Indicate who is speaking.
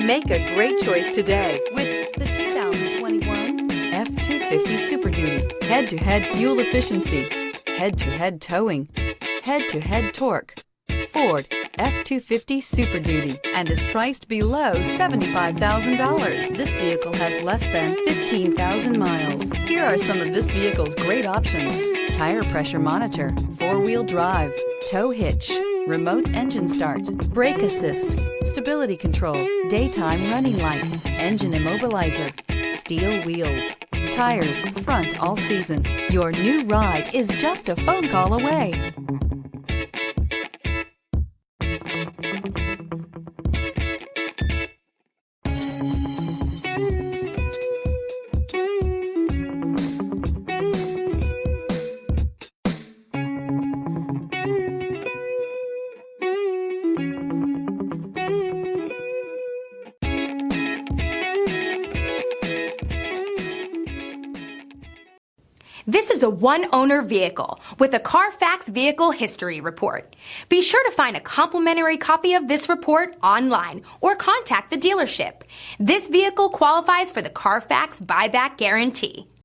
Speaker 1: Make a great choice today with the 2021 F-250 Super Duty. Head-to-head fuel efficiency, head-to-head towing, head-to-head torque. Ford F-250 Super Duty and is priced below $75,000. This vehicle has less than 15,000 miles. Here are some of this vehicle's great options: tire pressure monitor, four-wheel drive, tow hitch, remote engine start, brake assist, stability control, daytime running lights, engine immobilizer, steel wheels, tires front all season. Your new ride is just a phone call away.
Speaker 2: This is a one-owner vehicle with a Carfax Vehicle History Report. Be sure to find a complimentary copy of this report online or contact the dealership. This vehicle qualifies for the Carfax Buyback Guarantee.